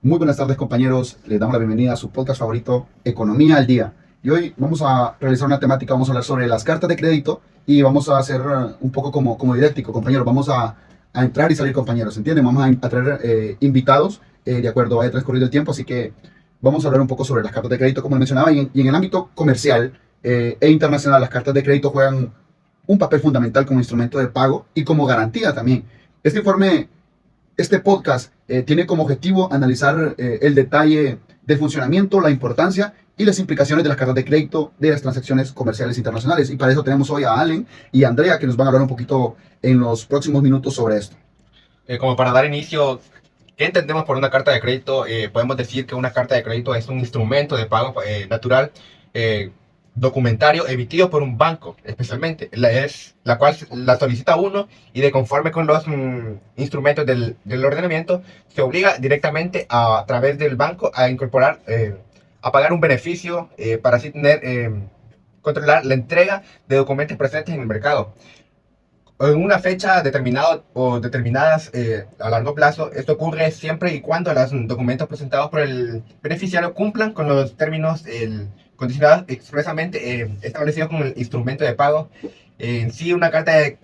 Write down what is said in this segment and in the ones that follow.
Muy buenas tardes, compañeros. Les damos la bienvenida a su podcast favorito, Economía al Día. Y hoy vamos a realizar una temática, vamos a hablar sobre las cartas de crédito y vamos a hacer un poco como didáctico, compañeros. Vamos a entrar y salir, compañeros, ¿entienden? Vamos a traer invitados de acuerdo a transcurrido el tiempo, así que vamos a hablar un poco sobre las cartas de crédito, como les mencionaba, y en el ámbito comercial e internacional, las cartas de crédito juegan un papel fundamental como instrumento de pago y como garantía también. Este podcast tiene como objetivo analizar el detalle del funcionamiento, la importancia y las implicaciones de las cartas de crédito de las transacciones comerciales internacionales. Y para eso tenemos hoy a Allen y a Andrea, que nos van a hablar un poquito en los próximos minutos sobre esto. Como para dar inicio, ¿qué entendemos por una carta de crédito? Podemos decir que una carta de crédito es un instrumento de pago natural, eh, documentario, emitido por un banco, especialmente, la cual la solicita uno y de conforme con los instrumentos del ordenamiento, se obliga directamente a través del banco a incorporar, a pagar un beneficio para así tener, controlar la entrega de documentos presentes en el mercado en una fecha determinada o determinadas a largo plazo. Esto ocurre siempre y cuando los documentos presentados por el beneficiario cumplan con los términos condicionados expresamente establecidos con el instrumento de pago. En sí, una carta de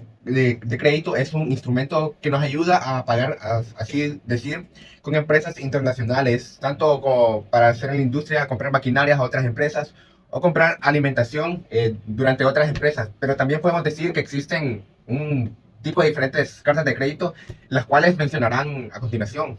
crédito es un instrumento que nos ayuda a pagar, así decir, con empresas internacionales, tanto como para hacer en la industria, comprar maquinarias a otras empresas o comprar alimentación durante otras empresas. Pero también podemos decir que existen un tipo de diferentes cartas de crédito, las cuales mencionarán a continuación.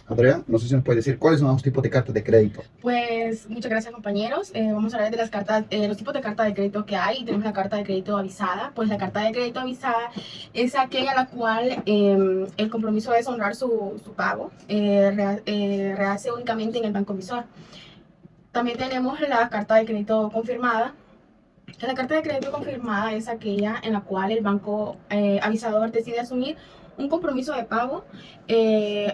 Andrea, no sé si nos puede decir cuáles son los tipos de cartas de crédito. Pues muchas gracias, compañeros. Vamos a hablar de las cartas, los tipos de carta de crédito que hay. Tenemos la carta de crédito avisada. Pues la carta de crédito avisada es aquella a la cual el compromiso es honrar su pago, rehace únicamente en el banco emisor. También tenemos la carta de crédito confirmada. La carta de crédito confirmada es aquella en la cual el banco avisador decide asumir un compromiso de pago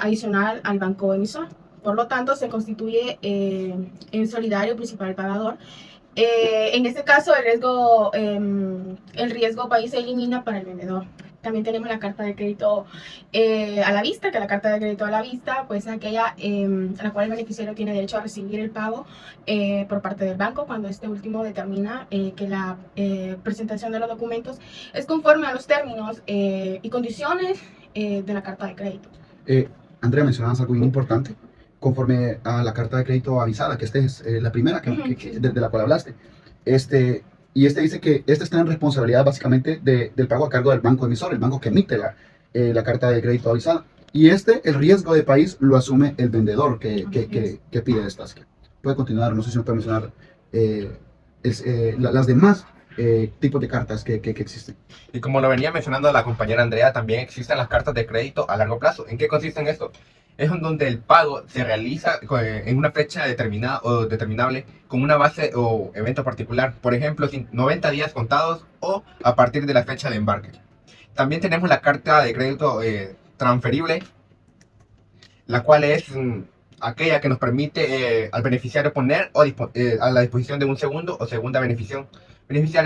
adicional al banco emisor. Por lo tanto, se constituye en solidario principal pagador. En este caso, el riesgo país se elimina para el vendedor. También tenemos la carta de crédito a la vista, que la carta de crédito a la vista pues es aquella a la cual el beneficiario tiene derecho a recibir el pago por parte del banco cuando este último determina que la presentación de los documentos es conforme a los términos y condiciones de la carta de crédito. Andrea, mencionabas algo bien importante conforme a la carta de crédito avisada, que esta es la primera de la cual hablaste. Y dice que está en responsabilidad básicamente del pago a cargo del banco emisor, el banco que emite la carta de crédito avisada. Y el riesgo de país lo asume el vendedor que pide estas. Puede continuar, no sé si nos puede mencionar las demás tipos de cartas que existen. Y como lo venía mencionando la compañera Andrea, también existen las cartas de crédito a largo plazo. ¿En qué consiste esto? Es en donde el pago se realiza en una fecha determinada o determinable con una base o evento particular, por ejemplo, 90 días contados o a partir de la fecha de embarque. También tenemos la carta de crédito transferible, la cual es aquella que nos permite al beneficiario poner a la disposición de un segundo o segunda beneficiario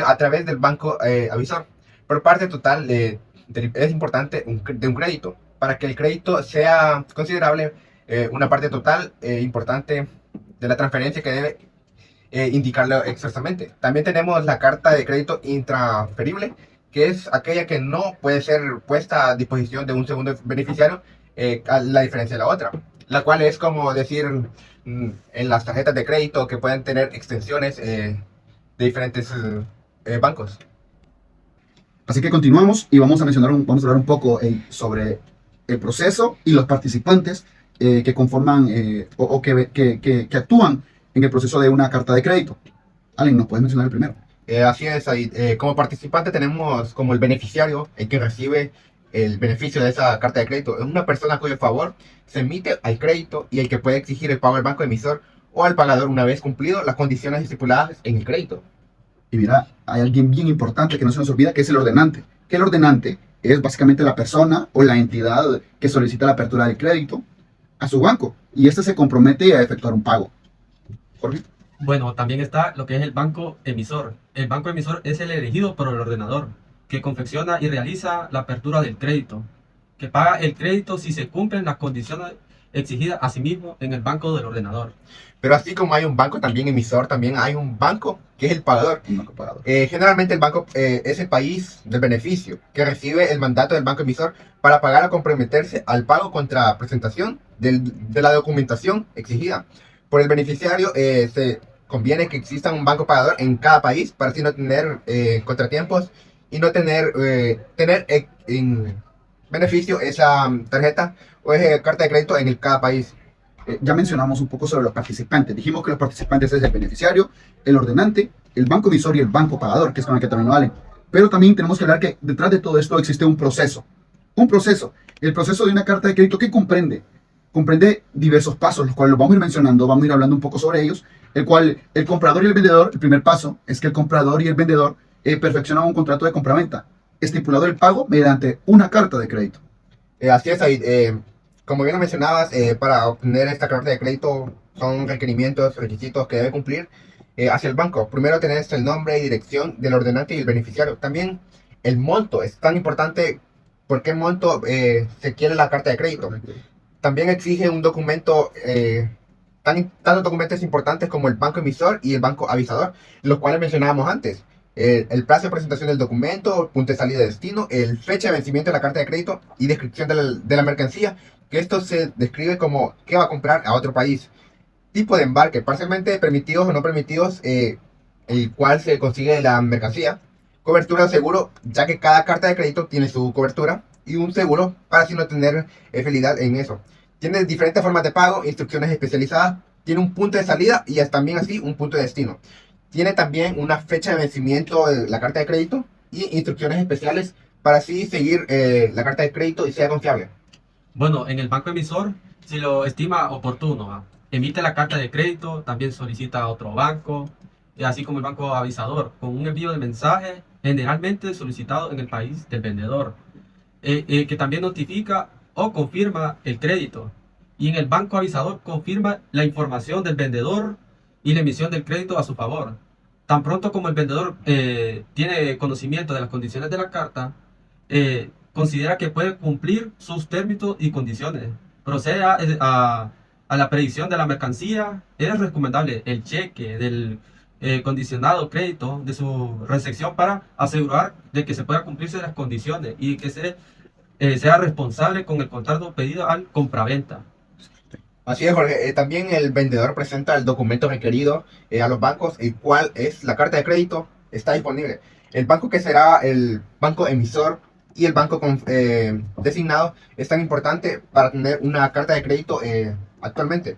a través del banco avisor por parte total es importante de un crédito. Para que el crédito sea considerable, una parte total importante de la transferencia que debe indicarlo expresamente. También tenemos la carta de crédito intransferible, que es aquella que no puede ser puesta a disposición de un segundo beneficiario, a la diferencia de la otra, la cual es como decir en las tarjetas de crédito que pueden tener extensiones de diferentes bancos. Así que continuamos y vamos a hablar un poco sobre el proceso y los participantes que conforman que actúan en el proceso de una carta de crédito. Allen, ¿nos puedes mencionar el primero? Así es, como participante tenemos como el beneficiario, el que recibe el beneficio de esa carta de crédito. Es una persona a cuyo favor se emite al crédito y el que puede exigir el pago al banco emisor o al pagador una vez cumplido las condiciones estipuladas en el crédito. Y mira, hay alguien bien importante que no se nos olvida, que es el ordenante. Que el ordenante es básicamente la persona o la entidad que solicita la apertura del crédito a su banco. Y este se compromete a efectuar un pago. Jorge. Bueno, también está lo que es el banco emisor. El banco emisor es el elegido por el ordenador, que confecciona y realiza la apertura del crédito, que paga el crédito si se cumplen las condiciones exigida asimismo en el banco del ordenador. Pero así como hay un banco también emisor, también hay un banco que es el pagador. Un banco pagador. Generalmente el banco es el país del beneficio que recibe el mandato del banco emisor para pagar o comprometerse al pago contra presentación de la documentación exigida. Por el beneficiario se conviene que exista un banco pagador en cada país para así no tener contratiempos y no tener en beneficio esa tarjeta o esa carta de crédito en cada país. Ya mencionamos un poco sobre los participantes. Dijimos que los participantes es el beneficiario, el ordenante, el banco emisor y el banco pagador, que es con el que también valen. Pero también tenemos que hablar que detrás de todo esto existe un proceso. Un proceso. El proceso de una carta de crédito que comprende diversos pasos, los cuales los vamos a ir mencionando, vamos a ir hablando un poco sobre ellos, el cual el comprador y el vendedor, el primer paso es que el comprador y el vendedor perfeccionan un contrato de compraventa, estipulado el pago mediante una carta de crédito. Así es, ahí, como bien lo mencionabas, para obtener esta carta de crédito son requisitos que debe cumplir hacia el banco. Primero tenés el nombre y dirección del ordenante y el beneficiario. También el monto es tan importante. ¿Por qué monto se quiere la carta de crédito? También exige un documento, tantos documentos importantes como el banco emisor y el banco avisador, los cuales mencionábamos antes. El plazo de presentación del documento, punto de salida de destino, el fecha de vencimiento de la carta de crédito y descripción de la mercancía, que esto se describe como qué va a comprar a otro país. Tipo de embarque, parcialmente permitidos o no permitidos, el cual se consigue la mercancía. Cobertura de seguro, ya que cada carta de crédito tiene su cobertura y un seguro para así no tener fidelidad en eso. Tiene diferentes formas de pago, instrucciones especializadas, tiene un punto de salida y es también así un punto de destino. Tiene también una fecha de vencimiento de la carta de crédito y instrucciones especiales para así seguir la carta de crédito y sea confiable. Bueno, en el banco emisor, si lo estima oportuno, emite la carta de crédito, también solicita a otro banco, así como el banco avisador, con un envío de mensaje generalmente solicitado en el país del vendedor, que también notifica o confirma el crédito. Y en el banco avisador confirma la información del vendedor y la emisión del crédito a su favor. Tan pronto como el vendedor tiene conocimiento de las condiciones de la carta, considera que puede cumplir sus términos y condiciones. Procede a la predicción de la mercancía. Es recomendable el cheque del condicionado crédito de su recepción para asegurar de que se pueda cumplirse las condiciones y que sea responsable con el contrato pedido al compraventa. Así es, Jorge. También el vendedor presenta el documento requerido a los bancos, el cual es la carta de crédito, está disponible. El banco que será el banco emisor y el banco designado es tan importante para tener una carta de crédito actualmente.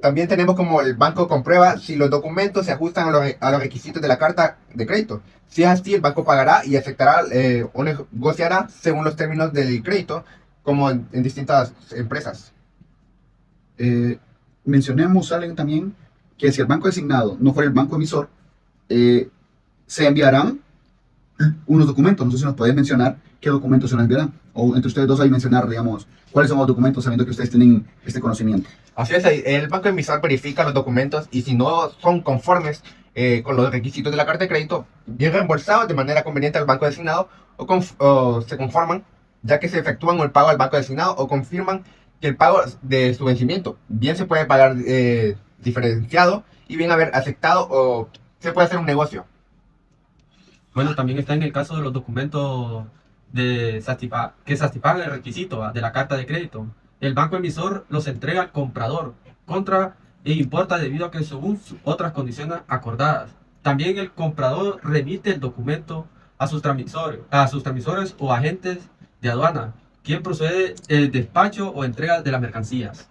También tenemos como el banco comprueba si los documentos se ajustan a los requisitos de la carta de crédito. Si es así, el banco pagará y aceptará o negociará según los términos del crédito, como en distintas empresas. Mencionemos, Allen, también que si el banco designado no fuera el banco emisor, se enviarán unos documentos. No sé si nos pueden mencionar qué documentos se nos enviarán. O entre ustedes dos ahí mencionar, digamos, cuáles son los documentos, sabiendo que ustedes tienen este conocimiento. Así es, el banco emisor verifica los documentos y si no son conformes con los requisitos de la carta de crédito, bien reembolsados de manera conveniente al banco designado o se conforman, ya que se efectúan el pago al banco designado o confirman que el pago de su vencimiento bien se puede pagar diferenciado y bien haber aceptado o se puede hacer un negocio. Bueno, también está en el caso de los documentos que satisfagan el requisito de la carta de crédito. El banco emisor los entrega al comprador contra e importa debido a que según otras condiciones acordadas. También el comprador remite el documento a sus transmisores o agentes de aduana, quien procede el despacho o entrega de las mercancías.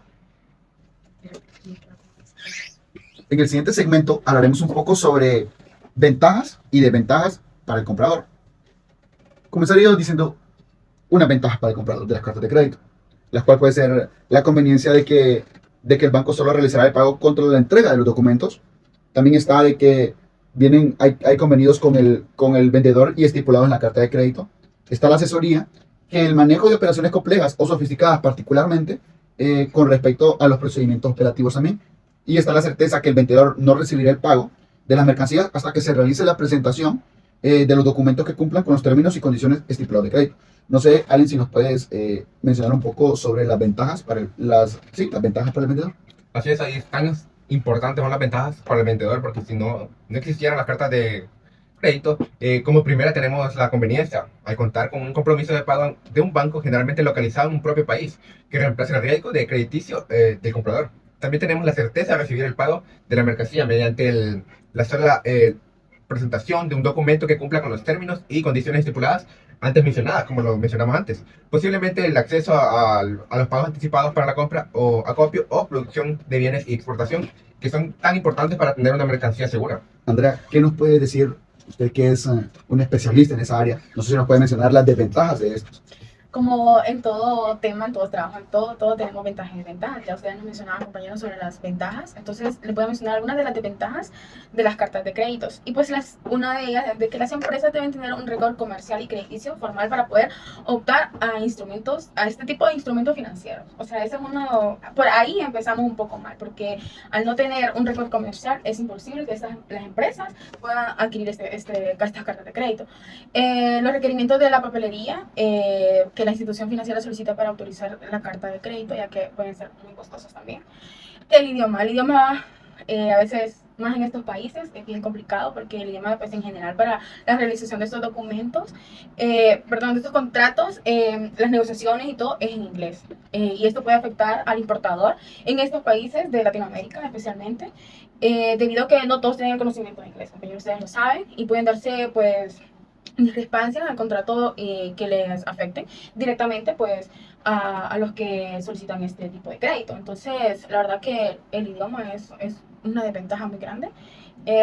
En el siguiente segmento hablaremos un poco sobre ventajas y desventajas para el comprador. Comenzaría diciendo una ventaja para el comprador de las cartas de crédito, la cual puede ser la conveniencia de que el banco solo realizará el pago contra la entrega de los documentos. También está de que hay convenidos con el vendedor y estipulados en la carta de crédito. Está la asesoría, que el manejo de operaciones complejas o sofisticadas particularmente con respecto a los procedimientos operativos también. Y está la certeza que el vendedor no recibirá el pago de las mercancías hasta que se realice la presentación de los documentos que cumplan con los términos y condiciones estipulados de crédito. No sé, Allen, si nos puedes mencionar un poco sobre las ventajas las ventajas para el vendedor. Así es, ahí tan importantes son las ventajas para el vendedor, porque si no existieran las cartas de crédito, como primera tenemos la conveniencia al contar con un compromiso de pago de un banco generalmente localizado en un propio país, que reemplaza el riesgo de crediticio del comprador. También tenemos la certeza de recibir el pago de la mercancía mediante la sola presentación de un documento que cumpla con los términos y condiciones estipuladas antes mencionadas, como lo mencionamos antes. Posiblemente el acceso a los pagos anticipados para la compra o acopio o producción de bienes y exportación, que son tan importantes para tener una mercancía segura. Andrea, ¿qué nos puede decir usted que es un especialista en esa área? No sé si nos puede mencionar las desventajas de estos. Como en todo tema, en todo trabajo, en todo tenemos ventajas y desventajas. Ya ustedes nos mencionaban, compañeros, sobre las ventajas. Entonces, les voy a mencionar algunas de las desventajas de las cartas de créditos. Y pues una de ellas es de que las empresas deben tener un récord comercial y crediticio formal para poder optar a instrumentos, a este tipo de instrumentos financieros. O sea, ese es uno, por ahí empezamos un poco mal, porque al no tener un récord comercial es imposible que las empresas puedan adquirir estas cartas de crédito. Los requerimientos de la papelería que la institución financiera solicita para autorizar la carta de crédito, ya que pueden ser muy costosos también. El idioma a veces, más en estos países, es bien complicado porque el idioma, pues en general, para la realización de estos documentos, de estos contratos, las negociaciones y todo es en inglés. Y esto puede afectar al importador en estos países de Latinoamérica, especialmente, debido a que no todos tienen el conocimiento de inglés. Como ustedes lo saben, y pueden darse, pues, discrepancias al contrato que les afecten directamente pues a los que solicitan este tipo de crédito. Entonces, la verdad que el idioma es una desventaja muy grande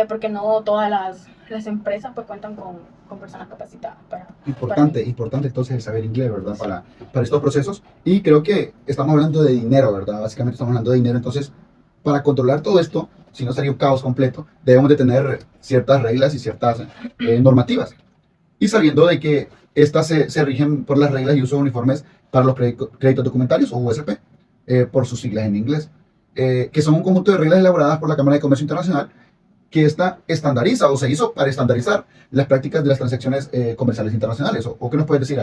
porque no todas las empresas pues cuentan con personas capacitadas Importante entonces el saber inglés, ¿verdad? Para estos procesos. Y creo que estamos hablando de dinero, ¿verdad? Básicamente estamos hablando de dinero. Entonces, para controlar todo esto, si no sería un caos completo, debemos de tener ciertas reglas y ciertas normativas. Y sabiendo de que estas se rigen por las reglas y uso uniformes para los créditos documentarios o USP, por sus siglas en inglés, que son un conjunto de reglas elaboradas por la Cámara de Comercio Internacional que esta estandariza o se hizo para estandarizar las prácticas de las transacciones comerciales internacionales. ¿O qué nos puedes decir,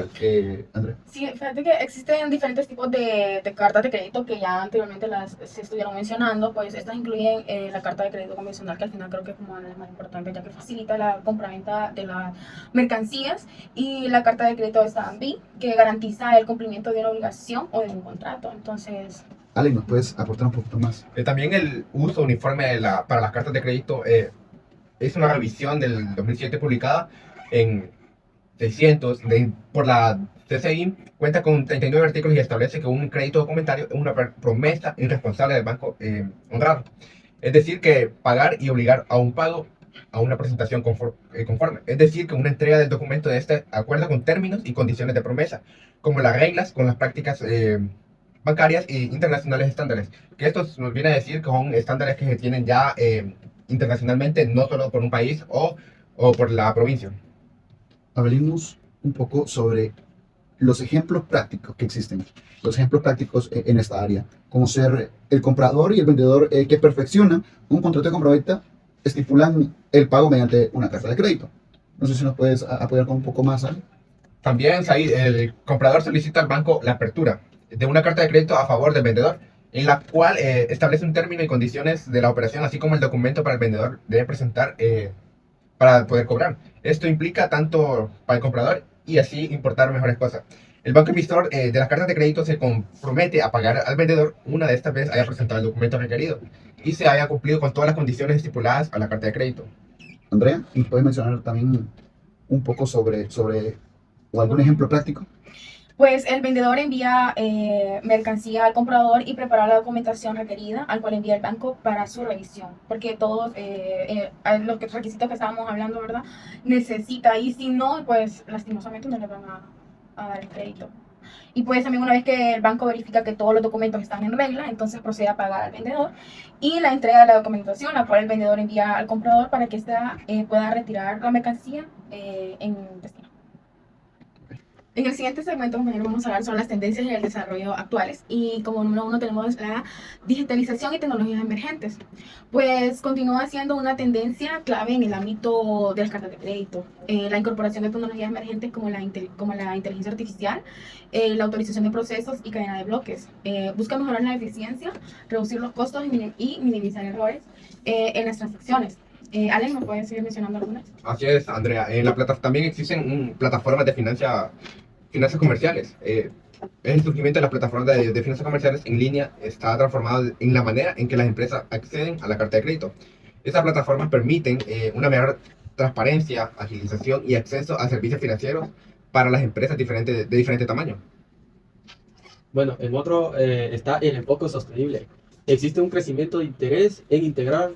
André? Sí, fíjate que existen diferentes tipos de cartas de crédito que ya anteriormente se estuvieron mencionando. Pues estas incluyen la carta de crédito convencional, que al final creo que es como la más importante, ya que facilita la compraventa de las mercancías, y la carta de crédito Stand B, que garantiza el cumplimiento de una obligación o de un contrato. Entonces, Ale, ¿nos puedes aportar un poquito más? También el uso uniforme para las cartas de crédito es una revisión del 2007 publicada en 600 por la CCI. Cuenta con 39 artículos y establece que un crédito documentario es una promesa irresponsable del banco honrado. Es decir, que pagar y obligar a un pago a una presentación conforme. Es decir, que una entrega del documento de este acuerda con términos y condiciones de promesa, como las reglas con las prácticas bancarias e internacionales estándares. Que esto nos viene a decir que son estándares que se tienen ya internacionalmente, no solo por un país o por la provincia. Hablemos un poco sobre los ejemplos prácticos que existen, los ejemplos prácticos en esta área, como ser el comprador y el vendedor que perfeccionan un contrato de compraventa, estipulan el pago mediante una carta de crédito. No sé si nos puedes apoyar con un poco más, Ale. También, Said, el comprador solicita al banco la apertura de una carta de crédito a favor del vendedor, en la cual establece un término y condiciones de la operación, así como el documento para el vendedor debe presentar para poder cobrar. Esto implica tanto para el comprador y así importar mejores cosas. El banco emisor de las cartas de crédito se compromete a pagar al vendedor una de estas veces haya presentado el documento requerido y se haya cumplido con todas las condiciones estipuladas a la carta de crédito. Andrea, ¿nos puedes mencionar también un poco sobre o algún ejemplo práctico? pues el vendedor envía mercancía al comprador y prepara la documentación requerida, al cual envía el banco para su revisión, porque todos los requisitos que estábamos hablando, ¿verdad? Necesita, y si no, pues lastimosamente no le van a dar el crédito. Y pues también una vez que el banco verifica que todos los documentos están en regla, entonces procede a pagar al vendedor y la entrega de la documentación, la cual el vendedor envía al comprador para que ésta pueda retirar la mercancía en destino. En el siguiente segmento, compañero, vamos a hablar sobre las tendencias y el desarrollo actuales. Y como número uno tenemos la digitalización y tecnologías emergentes. Pues continúa siendo una tendencia clave en el ámbito de las cartas de crédito. La incorporación de tecnologías emergentes como como la inteligencia artificial, la autorización de procesos y cadena de bloques. Busca mejorar la eficiencia, reducir los costos y minimizar errores en las transacciones. Alex, ¿me puedes seguir mencionando algunas? Así es, Andrea. En la también existen plataformas de finanzas comerciales. El surgimiento de las plataformas de finanzas comerciales en línea está transformado en la manera en que las empresas acceden a la carta de crédito. Estas plataformas permiten una mayor transparencia, agilización y acceso a servicios financieros para las empresas de diferente tamaño. Bueno, en otro está el enfoque sostenible. Existe un crecimiento de interés en integrar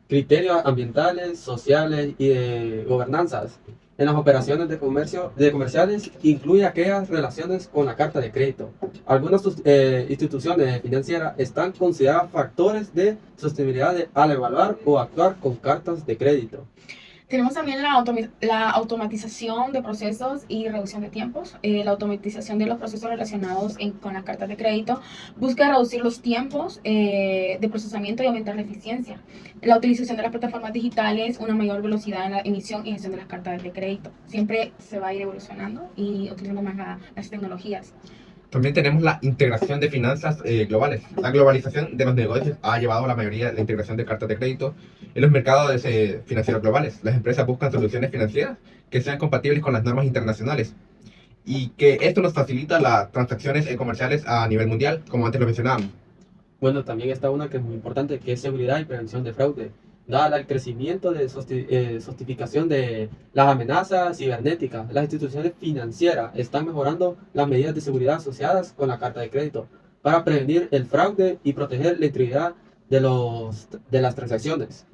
criterios ambientales, sociales y de gobernanzas en las operaciones de comercio de comerciales, incluye aquellas relaciones con la carta de crédito. Algunas instituciones financieras están consideradas factores de sostenibilidad al evaluar o actuar con cartas de crédito. Tenemos también la automatización de procesos y reducción de tiempos. La automatización de los procesos relacionados con las cartas de crédito busca reducir los tiempos de procesamiento y aumentar la eficiencia. La utilización de las plataformas digitales, una mayor velocidad en la emisión y gestión de las cartas de crédito. Siempre se va a ir evolucionando y utilizando más las tecnologías. También tenemos la integración de finanzas globales. La globalización de los negocios ha llevado a la mayoría de la integración de cartas de crédito en los mercados financieros globales. Las empresas buscan soluciones financieras que sean compatibles con las normas internacionales y que esto nos facilita las transacciones comerciales a nivel mundial, como antes lo mencionábamos. Bueno, también está una que es muy importante, que es seguridad y prevención de fraude. Dada el crecimiento de sofisticación de las amenazas cibernéticas, las instituciones financieras están mejorando las medidas de seguridad asociadas con la carta de crédito para prevenir el fraude y proteger la integridad de las transacciones.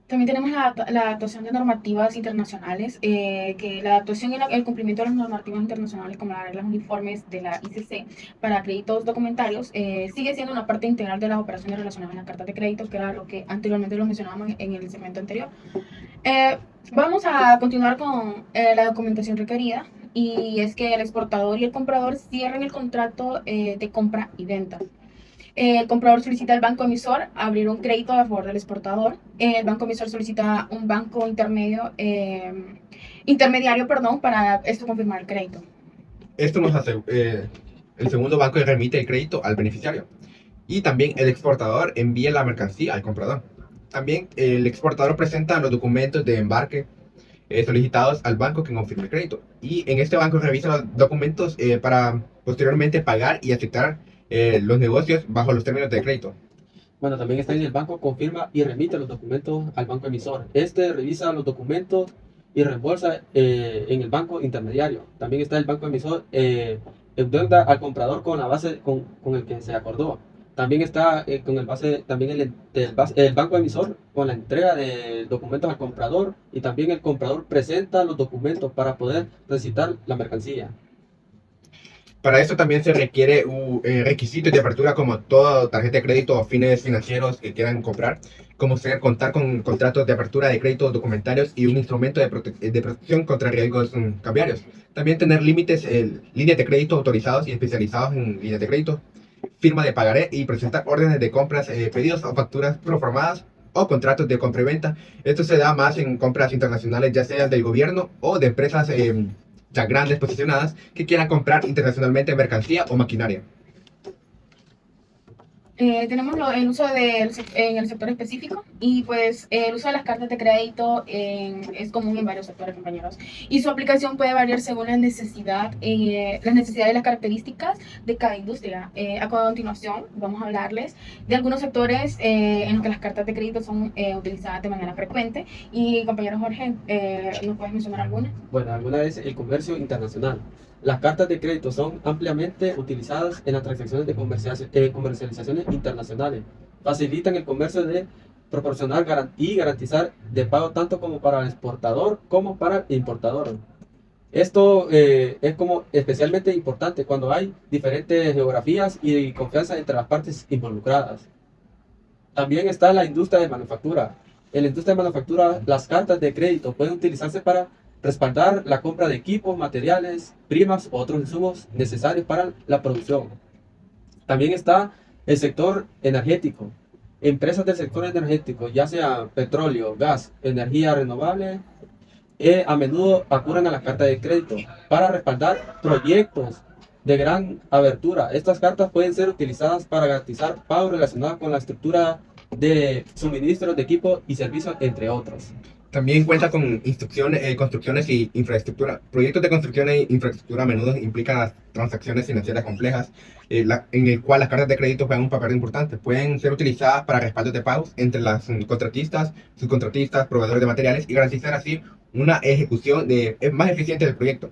También tenemos la adaptación de normativas internacionales, que la adaptación y el cumplimiento de las normativas internacionales como las reglas uniformes de la ICC para créditos documentarios sigue siendo una parte integral de las operaciones relacionadas a las cartas de crédito, que era lo que anteriormente lo mencionábamos en el segmento anterior. Vamos a continuar con la documentación requerida, y es que el exportador y el comprador cierren el contrato de compra y venta. El comprador solicita al banco emisor abrir un crédito a favor del exportador. El banco emisor solicita un banco intermediario, para esto confirmar el crédito. Esto nos hace, el segundo banco remite el crédito al beneficiario y también el exportador envía la mercancía al comprador. También el exportador presenta los documentos de embarque solicitados al banco que confirme el crédito, y en este banco revisa los documentos para posteriormente pagar y aceptar los negocios bajo los términos de crédito. Bueno, también está en el banco, confirma y remite los documentos al banco emisor. Este revisa los documentos y reembolsa en el banco intermediario. También está el banco emisor, endeuda al comprador con la base con el que se acordó. También está con el banco emisor con la entrega de documentos al comprador, y también el comprador presenta los documentos para poder recitar la mercancía. Para esto también se requiere requisitos de apertura, como toda tarjeta de crédito o fines financieros que quieran comprar, como contar con contratos de apertura de crédito documentarios y un instrumento de protección contra riesgos cambiarios. También tener límites, líneas de crédito autorizados y especializados en líneas de crédito, firma de pagaré y presentar órdenes de compras, pedidos o facturas proformadas o contratos de compra y venta. Esto se da más en compras internacionales, ya sea del gobierno o de empresas ya grandes posicionadas que quieran comprar internacionalmente mercancía o maquinaria. Tenemos el uso en el sector específico, y pues el uso de las cartas de crédito es común en varios sectores, compañeros, y su aplicación puede variar según las necesidades y las características de cada industria. A continuación vamos a hablarles de algunos sectores en los que las cartas de crédito son utilizadas de manera frecuente, y compañero Jorge, ¿nos puedes mencionar algunas? Bueno, alguna es el comercio internacional. Las cartas de crédito son ampliamente utilizadas en las transacciones de comercializaciones internacionales. Facilitan el comercio de proporcionar y garantizar de pago tanto como para el exportador como para el importador. Esto es como especialmente importante cuando hay diferentes geografías y confianza entre las partes involucradas. También está la industria de manufactura. En la industria de manufactura, las cartas de crédito pueden utilizarse para respaldar la compra de equipos, materiales, primas o otros insumos necesarios para la producción. También está el sector energético. Empresas del sector energético, ya sea petróleo, gas, energía renovable, a menudo acuden a las cartas de crédito para respaldar proyectos de gran abertura. Estas cartas pueden ser utilizadas para garantizar pagos relacionados con la estructura de suministros de equipo y servicios, entre otros. También cuenta con construcciones y infraestructura. Proyectos de construcción e infraestructura a menudo implican las transacciones financieras complejas, en el cual las cartas de crédito juegan un papel importante. Pueden ser utilizadas para respaldos de pagos entre las contratistas, subcontratistas, proveedores de materiales y garantizar así una ejecución más eficiente del proyecto.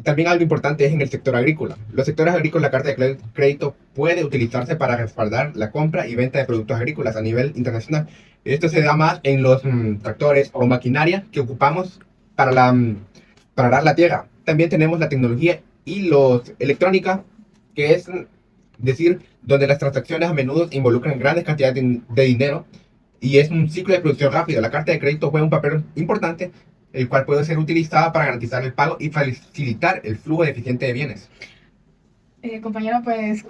También algo importante es en el sector agrícola. Los sectores agrícolas, la carta de crédito puede utilizarse para respaldar la compra y venta de productos agrícolas a nivel internacional. Esto se da más en los tractores o maquinaria que ocupamos para arar la tierra. También tenemos la tecnología y los electrónica, que es decir, donde las transacciones a menudo involucran grandes cantidades de dinero y es un ciclo de producción rápido. La carta de crédito juega un papel importante, el cual puede ser utilizada para garantizar el pago y facilitar el flujo eficiente de bienes. Compañero, pues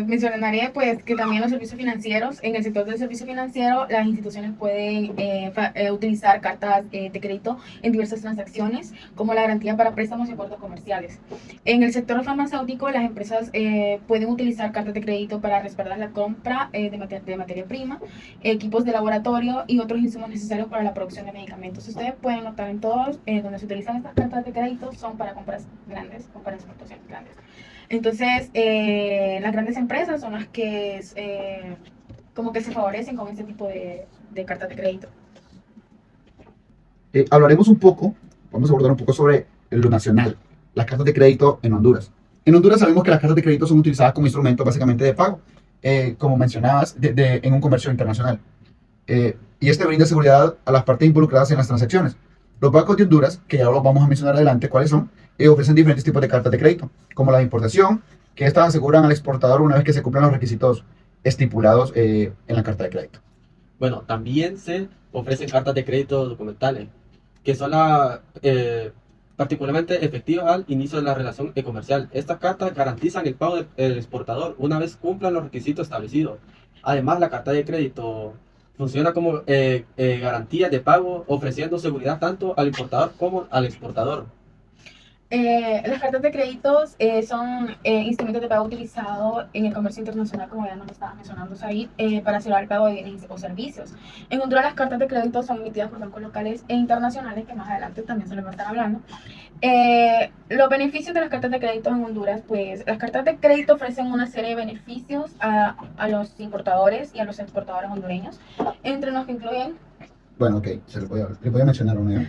mencionaré pues que también los servicios financieros, en el sector del servicio financiero, las instituciones pueden utilizar cartas de crédito en diversas transacciones, como la garantía para préstamos y acuerdos comerciales. En el sector farmacéutico, las empresas pueden utilizar cartas de crédito para respaldar la compra de materia prima, equipos de laboratorio y otros insumos necesarios para la producción de medicamentos. Ustedes pueden notar en todos donde se utilizan estas cartas de crédito son para compras grandes o para exportaciones grandes. Entonces, las grandes empresas son las que como que se favorecen con este tipo de cartas de crédito. Hablaremos un poco, vamos a abordar un poco sobre lo nacional, las cartas de crédito en Honduras. En Honduras sabemos que las cartas de crédito son utilizadas como instrumento básicamente de pago, como mencionabas, en un comercio internacional. Y este brinda seguridad a las partes involucradas en las transacciones. Los bancos de Honduras, que ya lo vamos a mencionar adelante cuáles son, ofrecen diferentes tipos de cartas de crédito, como la de importación, que estas aseguran al exportador una vez que se cumplan los requisitos estipulados en la carta de crédito. Bueno, también se ofrecen cartas de crédito documentales, que son particularmente efectivas al inicio de la relación comercial. Estas cartas garantizan el pago del exportador una vez cumplan los requisitos establecidos. Además, la carta de crédito funciona como garantía de pago, ofreciendo seguridad tanto al importador como al exportador. Las cartas de créditos son instrumentos de pago utilizados en el comercio internacional, como ya nos estaba mencionando Said, para asegurar el pago de bienes o servicios. En Honduras, las cartas de crédito son emitidas por bancos locales e internacionales, que más adelante también se les va a estar hablando. Los beneficios de las cartas de crédito en Honduras, pues las cartas de crédito ofrecen una serie de beneficios a los importadores y a los exportadores hondureños, entre los que incluyen... Bueno, ok, les voy a mencionar uno.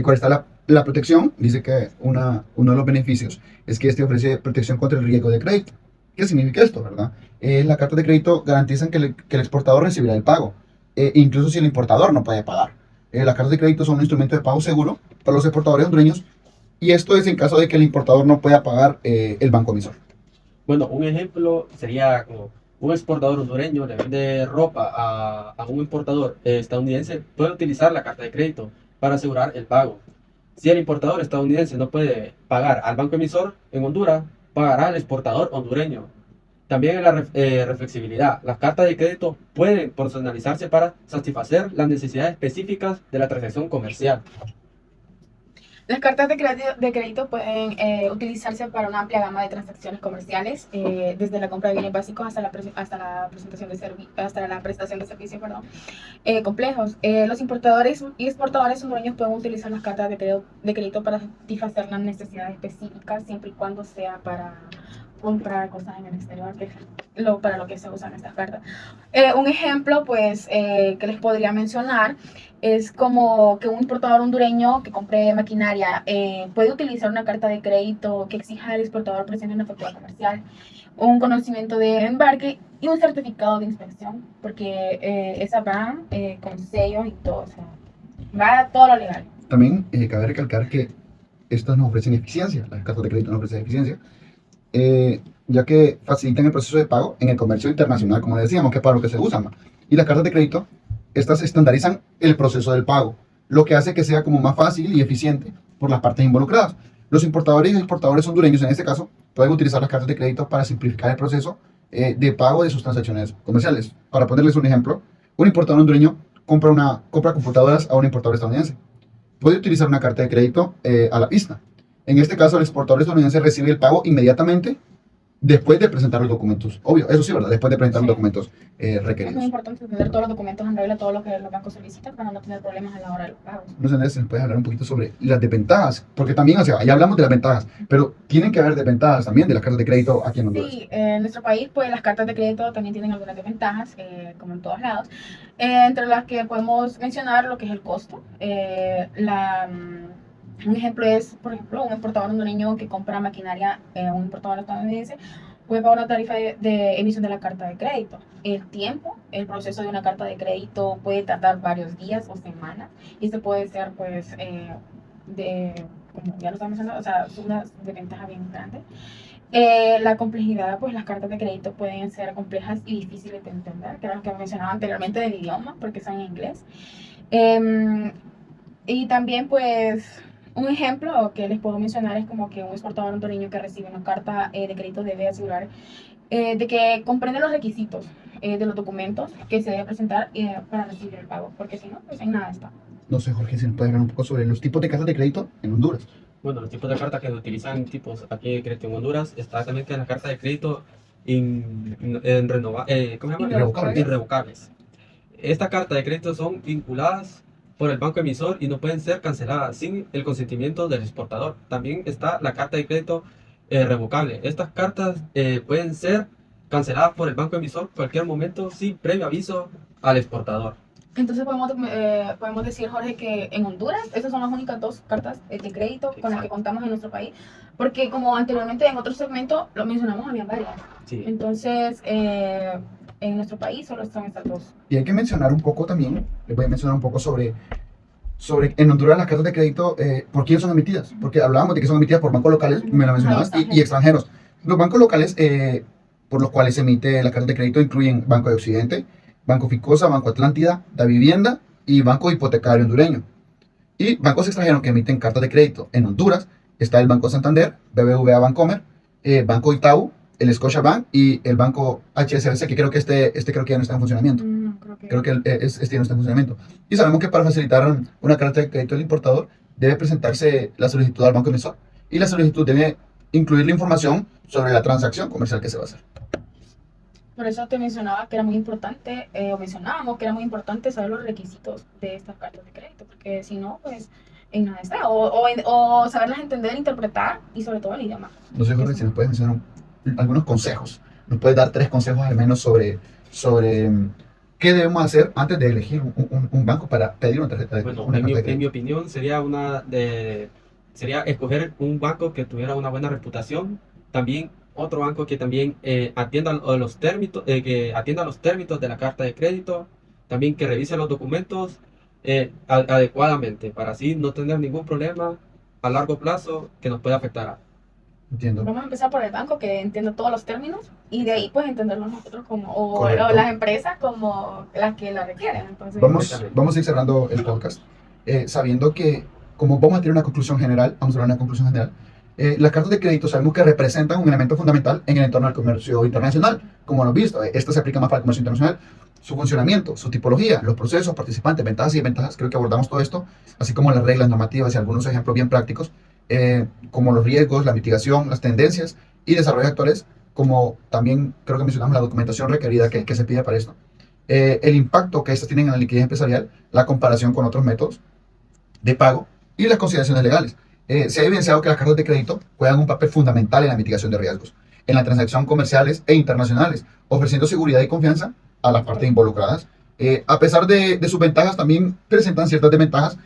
¿Cuál está la protección? Dice que uno de los beneficios es que este ofrece protección contra el riesgo de crédito. ¿Qué significa esto, verdad? Las cartas de crédito garantizan que el exportador recibirá el pago, incluso si el importador no puede pagar. Las cartas de crédito son un instrumento de pago seguro para los exportadores hondureños, y esto es en caso de que el importador no pueda pagar el banco emisor. Bueno, un ejemplo sería como un exportador hondureño le vende ropa a un importador estadounidense, puede utilizar la carta de crédito para asegurar el pago. Si el importador estadounidense no puede pagar al banco emisor en Honduras, pagará al exportador hondureño. También en la reflexibilidad, las cartas de crédito pueden personalizarse para satisfacer las necesidades específicas de la transacción comercial. Las cartas de crédito pueden utilizarse para una amplia gama de transacciones comerciales, desde la compra de bienes básicos hasta la prestación de servicios complejos. Los importadores y exportadores hondureños pueden utilizar las cartas de crédito para satisfacer las necesidades específicas, siempre y cuando sea para comprar cosas en el exterior, que es para lo que se usan estas cartas. Un ejemplo, pues, que les podría mencionar es como que un importador hondureño que compre maquinaria puede utilizar una carta de crédito que exija al exportador presente una factura comercial, un conocimiento de embarque y un certificado de inspección, porque esa va con sellos y todo, o sea, va todo lo legal. También cabe recalcar que estas no ofrecen eficiencia, las cartas de crédito no ofrecen eficiencia, ya que facilitan el proceso de pago en el comercio internacional, como decíamos, que es para lo que se usan. Y las cartas de crédito, estas estandarizan el proceso del pago, lo que hace que sea como más fácil y eficiente por las partes involucradas. Los importadores y exportadores hondureños, en este caso, pueden utilizar las cartas de crédito para simplificar el proceso de pago de sus transacciones comerciales. Para ponerles un ejemplo, un importador hondureño compra computadoras a un importador estadounidense. Puede utilizar una carta de crédito a la vista. En este caso, el exportador estadounidense recibe el pago inmediatamente después de presentar los documentos. Obvio, eso sí, ¿verdad? Después de presentar los documentos Es muy requeridos. importante tener todos los documentos en regla, todo lo que los bancos solicitan para no tener problemas a la hora del pago. No sé, Andrés, ¿me puedes hablar un poquito sobre las desventajas? Porque también, o sea, ya hablamos de las ventajas, pero tienen que haber desventajas también de las cartas de crédito aquí en Honduras. Sí, en nuestro país, pues las cartas de crédito también tienen algunas desventajas, como en todos lados, entre las que podemos mencionar lo que es el costo. Un ejemplo es, por ejemplo, un exportador hondureño que compra maquinaria, un importador estadounidense, puede pagar una tarifa de emisión de la carta de crédito. El proceso de una carta de crédito puede tardar varios días o semanas, y esto puede ser, pues, como ya lo estamos mencionando, o sea, es una desventaja bien grande. La complejidad, pues las cartas de crédito pueden ser complejas y difíciles de entender, que era lo que mencionaba anteriormente del idioma, porque son en inglés. Y también, pues, un ejemplo que les puedo mencionar es como que un exportador hondureño que recibe una carta de crédito debe asegurar de que comprende los requisitos de los documentos que se debe presentar para recibir el pago, porque si no, pues en nada está. No sé, Jorge, si nos puedes hablar un poco sobre los tipos de cartas de crédito en Honduras. Bueno, los tipos de cartas que se utilizan tipos aquí de crédito en Honduras está también en la carta de crédito ¿cómo se llama? Irrevocables. Irrevocables. Estas cartas de crédito son vinculadas por el banco emisor y no pueden ser canceladas sin el consentimiento del exportador. También está la carta de crédito revocable. Estas cartas pueden ser canceladas por el banco emisor en cualquier momento sin previo aviso al exportador. Entonces podemos decir, Jorge, que en Honduras esas son las únicas dos cartas de crédito con las que contamos en nuestro país, porque como anteriormente en otro segmento lo mencionamos, había varias. Sí. Entonces, en nuestro país solo están estas dos. Y hay que mencionar un poco también, les voy a mencionar un poco sobre en Honduras las cartas de crédito, ¿por quién son emitidas? Porque hablábamos de que son emitidas por bancos locales, me lo mencionabas, y extranjeros. Los bancos locales por los cuales se emite las cartas de crédito incluyen Banco de Occidente, Banco Ficosa, Banco Atlántida, Da Vivienda y Banco Hipotecario Hondureño. Y bancos extranjeros que emiten cartas de crédito en Honduras está el Banco Santander, BBVA Bancomer, Banco Itaú, el Scotiabank y el Banco HSBC, que creo que este creo que ya no está en funcionamiento. No, Creo que este ya no está en funcionamiento. Y sabemos que para facilitar una carta de crédito del importador debe presentarse la solicitud al banco emisor. Y la solicitud debe incluir la información sobre la transacción comercial que se va a hacer. Por eso te mencionaba que era muy importante, o mencionábamos que era muy importante saber los requisitos de estas cartas de crédito, porque si no, pues en nada está. O saberlas entender, interpretar y sobre todo el idioma. No sé, Jorge, si nos puedes mencionar algunos consejos. Nos puedes dar 3 consejos al menos sobre qué debemos hacer antes de elegir un banco para pedir una tarjeta de Bueno, una carta de en crédito. mi opinión sería escoger un banco que tuviera una buena reputación, también otro banco que también atienda a los términos, de la carta de crédito, también que revise los documentos adecuadamente, para así no tener ningún problema a largo plazo que nos pueda afectar. Entiendo. Vamos a empezar por el banco que entienda todos los términos y de ahí pues entenderlos nosotros o Correcto. las empresas como las que la requieren. Entonces, Vamos a ir cerrando el podcast sabiendo que, como vamos a tener una conclusión general, vamos a hablar de una conclusión general, las cartas de crédito sabemos que representan un elemento fundamental en el entorno del comercio internacional. Como hemos visto, esto se aplica más para el comercio internacional. Su funcionamiento, su tipología, los procesos, participantes, ventajas y desventajas, creo que abordamos todo esto, así como las reglas normativas y algunos ejemplos bien prácticos, como los riesgos, la mitigación, las tendencias y desarrollos actuales, como también creo que mencionamos la documentación requerida que se pide para esto, el impacto que estas tienen en la liquidez empresarial, la comparación con otros métodos de pago y las consideraciones legales. Se ha evidenciado que las cartas de crédito juegan un papel fundamental en la mitigación de riesgos, en la transacción comerciales e internacionales, ofreciendo seguridad y confianza a las partes involucradas. A pesar de sus ventajas, también presentan ciertas desventajas,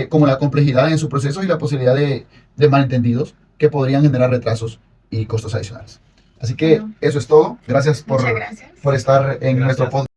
como la complejidad en su proceso y la posibilidad de malentendidos que podrían generar retrasos y costos adicionales. Así que eso es todo. Gracias muchas gracias. por estar en Gracias. nuestro podcast.